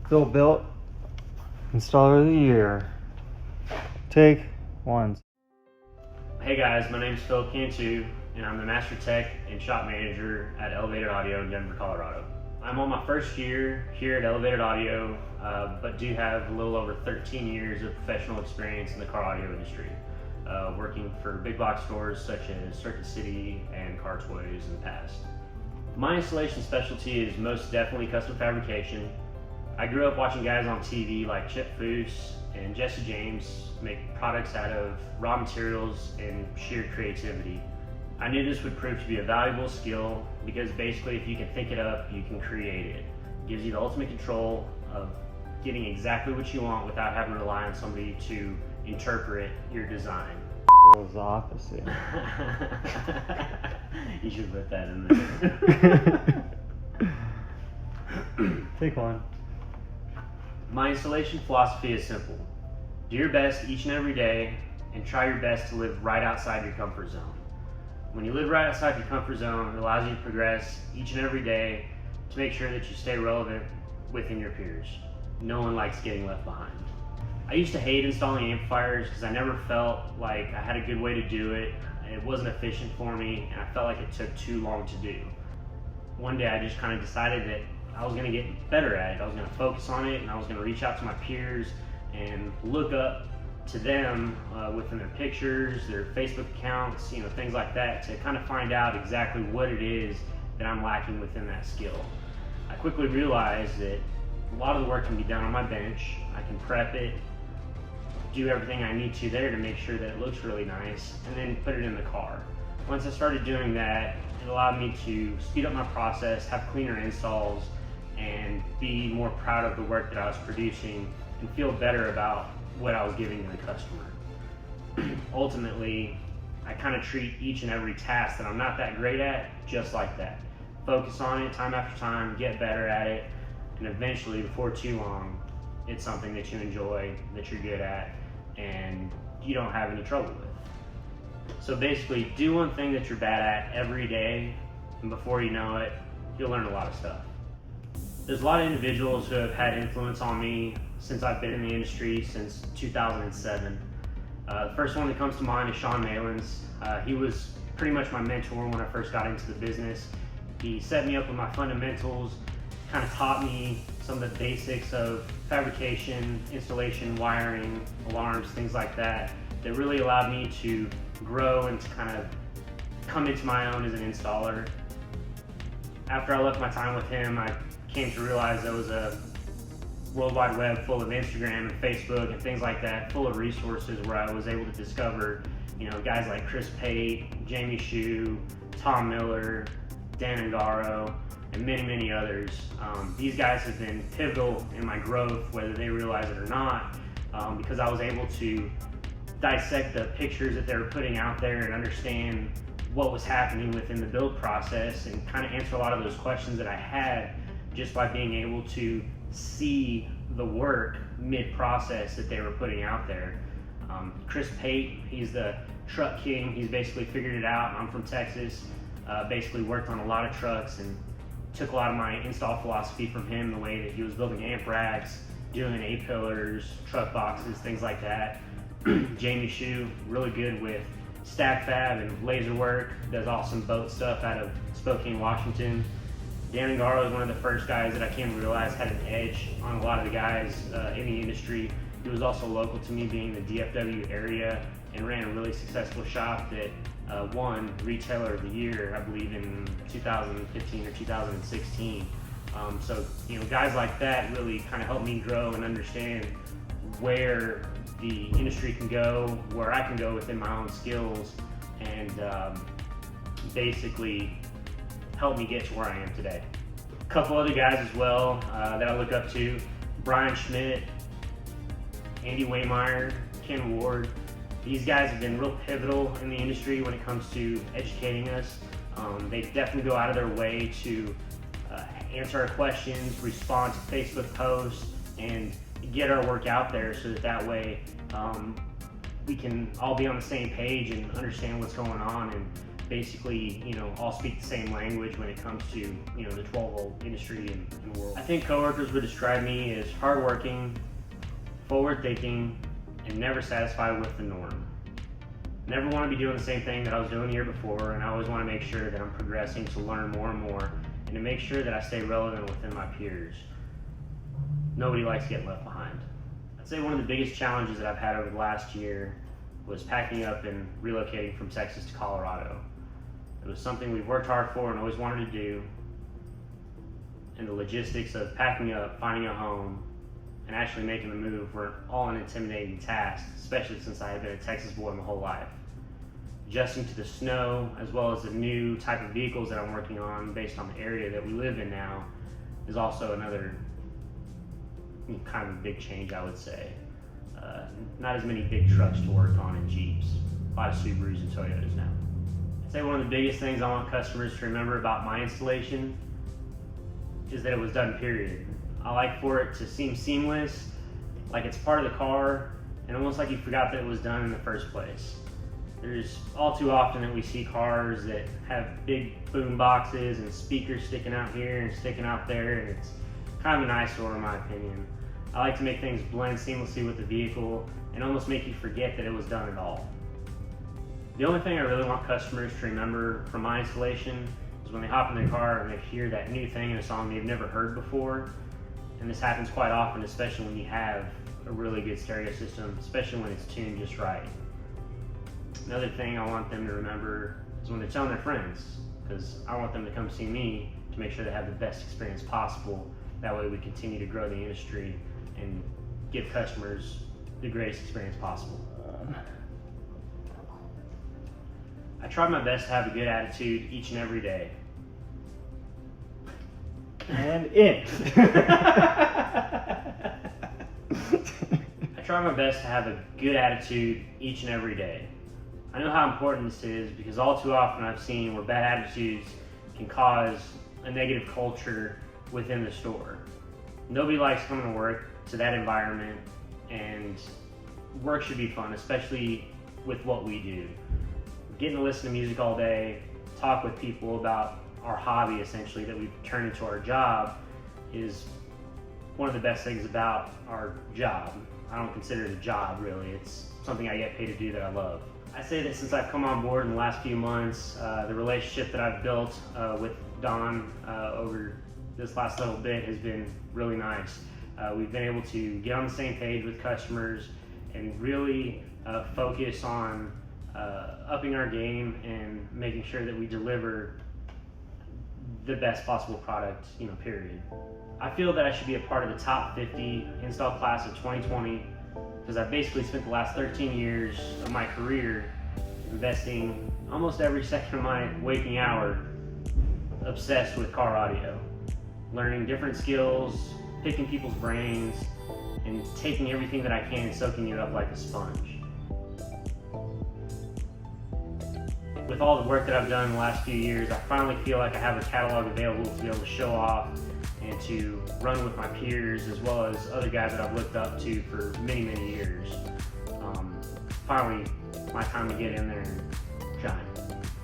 Phil built Installer of the Year. Take one. Hey guys, my name is Phillip Cantu, and I'm the Master Tech and Shop Manager at Elevated Audio in Denver, Colorado. I'm on my first year here at Elevated Audio, but do have a little over 13 years of professional experience in the car audio industry, working for big box stores such as Circuit City and Car Toys in the past. My installation specialty is most definitely custom fabrication. I grew up watching guys on TV like Chip Foose and Jesse James make products out of raw materials and sheer creativity. I knew this would prove to be a valuable skill because basically if you can think it up, you can create it. It gives you the ultimate control of getting exactly what you want without having to rely on somebody to interpret your design. It was the opposite. You should put that in there. Take one. My installation philosophy is simple. Do your best each and every day and try your best to live right outside your comfort zone. When you live right outside your comfort zone, it allows you to progress each and every day to make sure that you stay relevant within your peers. No one likes getting left behind. I used to hate installing amplifiers because I never felt like I had a good way to do it. It wasn't efficient for me, and I felt like it took too long to do. One day I just kind of decided that I was going to get better at it. I was going to focus on it, and I was going to reach out to my peers and look up to them within their pictures, their Facebook accounts, things like that, to kind of find out exactly what it is that I'm lacking within that skill. I quickly realized that a lot of the work can be done on my bench. I can prep it, do everything I need to there to make sure that it looks really nice, and then put it in the car. Once I started doing that, it allowed me to speed up my process, have cleaner installs, and be more proud of the work that I was producing and feel better about what I was giving to the customer. Ultimately, I kind of treat each and every task that I'm not that great at just like that. Focus on it time after time, get better at it, and eventually, before too long, it's something that you enjoy, that you're good at, and you don't have any trouble with. So basically, do one thing that you're bad at every day, and before you know it, you'll learn a lot of stuff. There's a lot of individuals who have had influence on me since I've been in the industry since 2007. The first one that comes to mind is Sean Malins. He was pretty much my mentor when I first got into the business. He set me up with my fundamentals, kind of taught me some of the basics of fabrication, installation, wiring, alarms, things like that, that really allowed me to grow and to kind of come into my own as an installer. After I left my time with him, I came to realize there was a World Wide Web full of Instagram and Facebook and things like that, full of resources where I was able to discover, guys like Chris Pate, Jamie Shue, Tom Miller, Dan Angaro, and many, many others. These guys have been pivotal in my growth, whether they realize it or not, because I was able to dissect the pictures that they were putting out there and understand what was happening within the build process and kind of answer a lot of those questions that I had just by being able to see the work mid-process that they were putting out there. Chris Pate, he's the truck king. He's basically figured it out. I'm from Texas, basically worked on a lot of trucks and took a lot of my install philosophy from him, the way that he was building amp racks, doing A-pillars, truck boxes, things like that. Jamie Shue, really good with stack fab and laser work, does awesome boat stuff out of Spokane, Washington. Dan Angaro is one of the first guys that I came to realize had an edge on a lot of the guys in the industry. He was also local to me, being in the DFW area, and ran a really successful shop that won Retailer of the Year, I believe in 2015 or 2016. So guys like that really kind of helped me grow and understand where the industry can go, where I can go within my own skills, and basically helped me get to where I am today. A couple other guys as well that I look up to: Brian Schmidt, Andy Waymeyer, Ken Ward. These guys have been real pivotal in the industry when it comes to educating us. They definitely go out of their way to answer our questions, respond to Facebook posts, and get our work out there so that way we can all be on the same page and understand what's going on and basically, all speak the same language when it comes to, the 12-volt industry in the world. I think coworkers would describe me as hardworking, forward-thinking, and never satisfied with the norm. Never want to be doing the same thing that I was doing the year before, and I always want to make sure that I'm progressing to learn more and more, and to make sure that I stay relevant within my peers. Nobody likes getting left behind. I'd say one of the biggest challenges that I've had over the last year was packing up and relocating from Texas to Colorado. It was something we've worked hard for and always wanted to do, and the logistics of packing up, finding a home, and actually making the move were all an intimidating task, especially since I had been a Texas boy my whole life. Adjusting to the snow, as well as the new type of vehicles that I'm working on based on the area that we live in now, is also another kind of a big change, I would say. Not as many big trucks to work on and Jeeps, a lot of Subarus and Toyotas now. I'd say one of the biggest things I want customers to remember about my installation is that it was done, period. I like for it to seem seamless, like it's part of the car, and almost like you forgot that it was done in the first place. There's all too often that we see cars that have big boom boxes and speakers sticking out here and sticking out there, and it's kind of an eyesore in my opinion. I like to make things blend seamlessly with the vehicle and almost make you forget that it was done at all. The only thing I really want customers to remember from my installation is when they hop in their car and they hear that new thing in a song they've never heard before. And this happens quite often, especially when you have a really good stereo system, especially when it's tuned just right. Another thing I want them to remember is when they're telling their friends, because I want them to come see me to make sure they have the best experience possible. That way we continue to grow the industry and give customers the greatest experience possible. I try my best to have a good attitude each and every day. And in. I try my best to have a good attitude each and every day. I know how important this is because all too often I've seen where bad attitudes can cause a negative culture within the store. Nobody likes coming to work to that environment, and work should be fun, especially with what we do. Getting to listen to music all day, talk with people about our hobby essentially that we've turned into our job is one of the best things about our job. I don't consider it a job really, it's something I get paid to do that I love. I say that since I've come on board in the last few months, the relationship that I've built with Don over this last little bit has been really nice. We've been able to get on the same page with customers and really focus on upping our game and making sure that we deliver the best possible product, period. I feel that I should be a part of the top 50 install class of 2020 because I've basically spent the last 13 years of my career investing almost every second of my waking hour obsessed with car audio, learning different skills, picking people's brains, and taking everything that I can and soaking it up like a sponge. With all the work that I've done in the last few years, I finally feel like I have a catalog available to be able to show off and to run with my peers as well as other guys that I've looked up to for many, many years. Finally, my time to get in there and shine.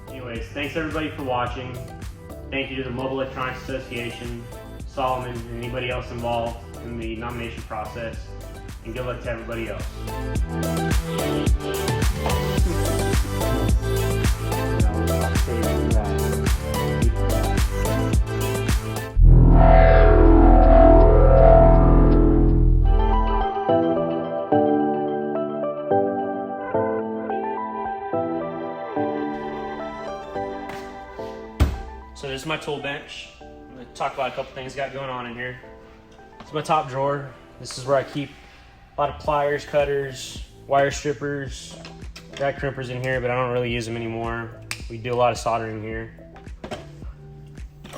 Anyways, thanks everybody for watching. Thank you to the Mobile Electronics Association, Solomon, and anybody else involved in the nomination process, and good luck to everybody else. So this is my tool bench. I'm going to talk about a couple things I got going on in here. It's my top drawer. This is where I keep a lot of pliers, cutters, wire strippers. Got crimpers in here, but I don't really use them anymore. We do a lot of soldering here.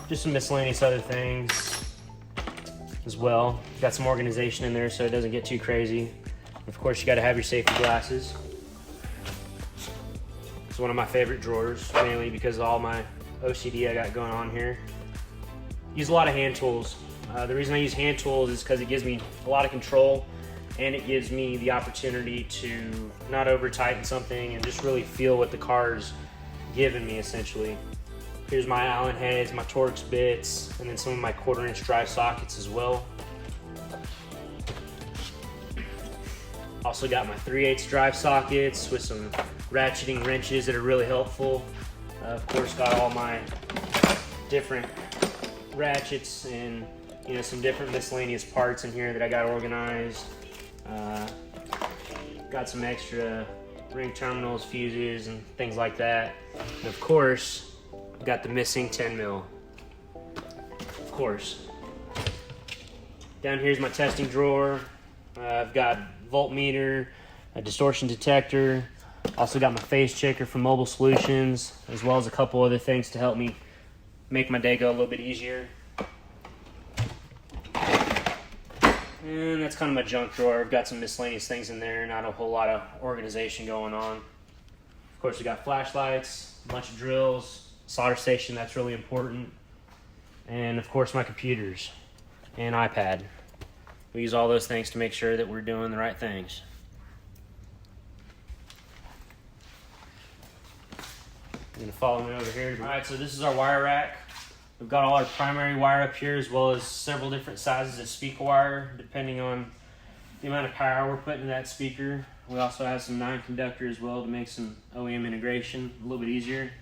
Just some miscellaneous other things as well. Got some organization in there so it doesn't get too crazy. Of course, you got to have your safety glasses. It's one of my favorite drawers, mainly because of all my OCD I got going on here. Use a lot of hand tools. The reason I use hand tools is because it gives me a lot of control and it gives me the opportunity to not over tighten something and just really feel what the car's given me essentially. Here's my Allen heads, my Torx bits, and then some of my 1/4" drive sockets as well. Also got my 3/8 drive sockets with some ratcheting wrenches that are really helpful. Of course, got all my different ratchets and some different miscellaneous parts in here that I got organized. Got some extra ring terminals, fuses, and things like that. And of course, got the missing 10 mil. Of course. Down here's my testing drawer. I've got voltmeter, a distortion detector. Also got my phase checker from Mobile Solutions, as well as a couple other things to help me make my day go a little bit easier. And that's kind of my junk drawer. I've got some miscellaneous things in there, not a whole lot of organization going on. Of course, we got flashlights, a bunch of drills, solder station, that's really important. And of course, my computers and iPad. We use all those things to make sure that we're doing the right things. You're gonna follow me over here. All right, so this is our wire rack. We've got all our primary wire up here, as well as several different sizes of speaker wire, depending on the amount of power we're putting in that speaker. We also have some 9-conductor as well to make some OEM integration a little bit easier.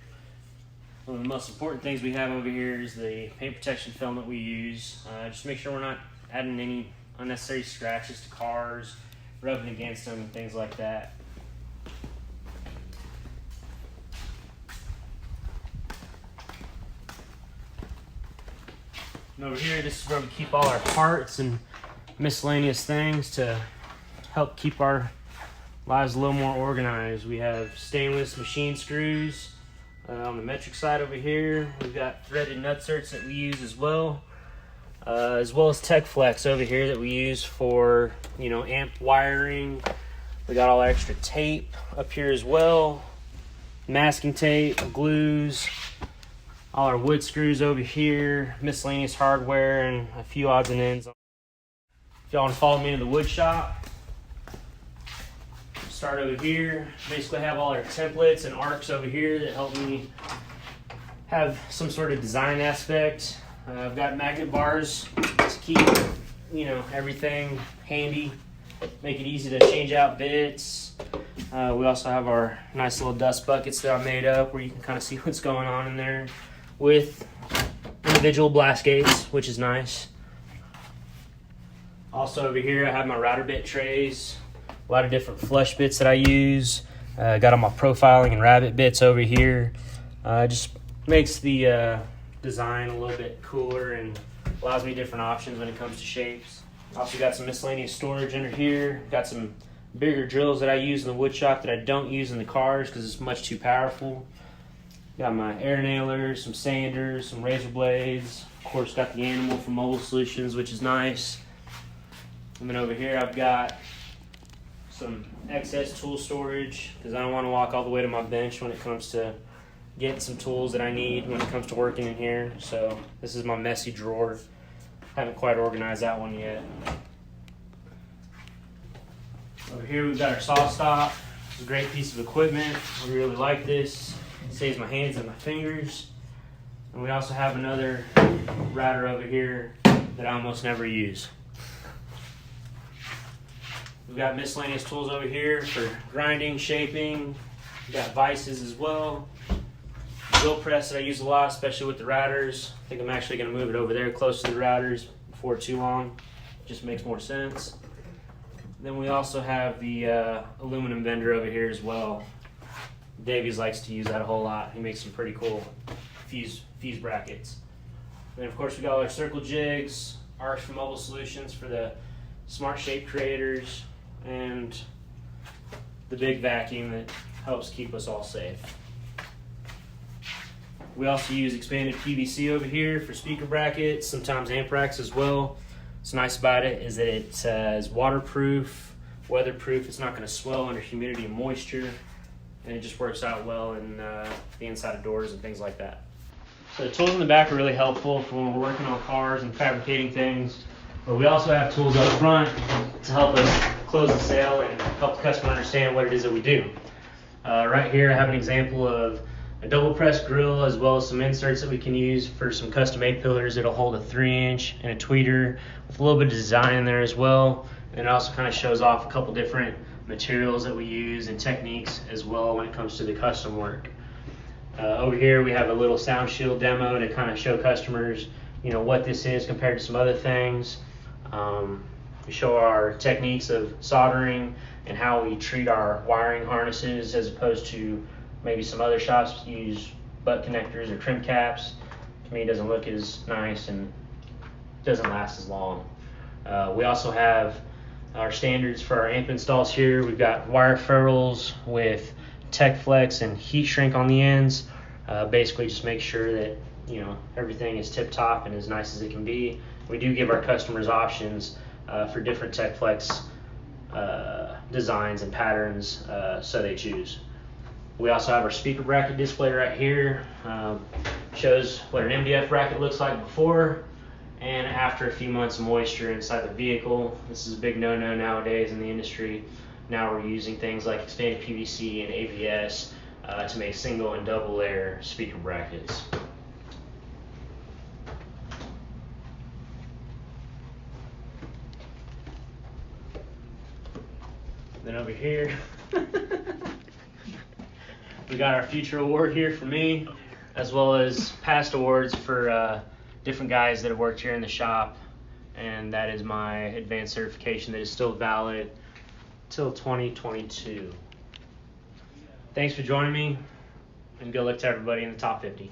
One of the most important things we have over here is the paint protection film that we use. Just to make sure we're not adding any unnecessary scratches to cars, rubbing against them, and things like that. And over here, this is where we keep all our parts and miscellaneous things to help keep our lives a little more organized. We have stainless machine screws. On the metric side over here, we've got threaded nutserts that we use as well as Tech Flex over here that we use for amp wiring. We got all our extra tape up here as well, masking tape, glues, all our wood screws over here, miscellaneous hardware, and a few odds and ends. If y'all want to follow me into the wood shop, start over here. Basically have all our templates and arcs over here that help me have some sort of design aspect. I've got magnet bars to keep everything handy, make it easy to change out bits. We also have our nice little dust buckets that I made up where you can kind of see what's going on in there, with individual blast gates, which is nice. Also over here I have my router bit trays, a lot of different flush bits that I use. Got all my profiling and rabbit bits over here. Just makes the design a little bit cooler and allows me different options when it comes to shapes. Also got some miscellaneous storage under here. Got some bigger drills that I use in the wood shop that I don't use in the cars because it's much too powerful. Got my air nailers, some sanders, some razor blades. Of course, got the animal from Mobile Solutions, which is nice. And then over here, I've got some excess tool storage because I don't want to walk all the way to my bench when it comes to getting some tools that I need when it comes to working in here. So this is my messy drawer. Haven't quite organized that one yet. Over here, we've got our saw stop. It's a great piece of equipment. We really like this. It saves my hands and my fingers. And we also have another router over here that I almost never use. We've got miscellaneous tools over here for grinding, shaping. We've got vices as well. Drill press that I use a lot, especially with the routers. I think I'm actually going to move it over there close to the routers before too long. Just makes more sense. Then we also have the aluminum bender over here as well. Davies likes to use that a whole lot. He makes some pretty cool fuse brackets. And then of course we got all our circle jigs, arcs from Mobile Solutions for the smart shape creators, and the big vacuum that helps keep us all safe. We also use expanded PVC over here for speaker brackets, sometimes amp racks as well. What's nice about it is that it is waterproof, weatherproof. It's not going to swell under humidity and moisture, and it just works out well in the inside of doors and things like that. So the tools in the back are really helpful for when we're working on cars and fabricating things, but we also have tools up front to help us close the sale and help the customer understand what it is that we do. Right here I have an example of a double press grill, as well as some inserts that we can use for some custom made pillars. It'll hold a 3-inch and a tweeter with a little bit of design in there as well. And it also kind of shows off a couple different materials that we use and techniques as well when it comes to the custom work. Over here we have a little sound shield demo to kind of show customers, what this is compared to some other things. We show our techniques of soldering and how we treat our wiring harnesses, as opposed to maybe some other shops use butt connectors or trim caps. To me, it doesn't look as nice and doesn't last as long. We also have our standards for our amp installs here. We've got wire ferrules with tech flex and heat shrink on the ends. Basically just make sure that everything is tip top and as nice as it can be. We do give our customers options for different tech flex designs and patterns, so they choose. We also have our speaker bracket display right here. Shows what an MDF bracket looks like before and after a few months of moisture inside the vehicle. This is a big no-no nowadays in the industry. Now we're using things like expanded PVC and ABS to make single and double layer speaker brackets. Then over here, we got our future award here for me, as well as past awards for different guys that have worked here in the shop, and that is my advanced certification that is still valid till 2022. Thanks for joining me, and good luck to everybody in the top 50.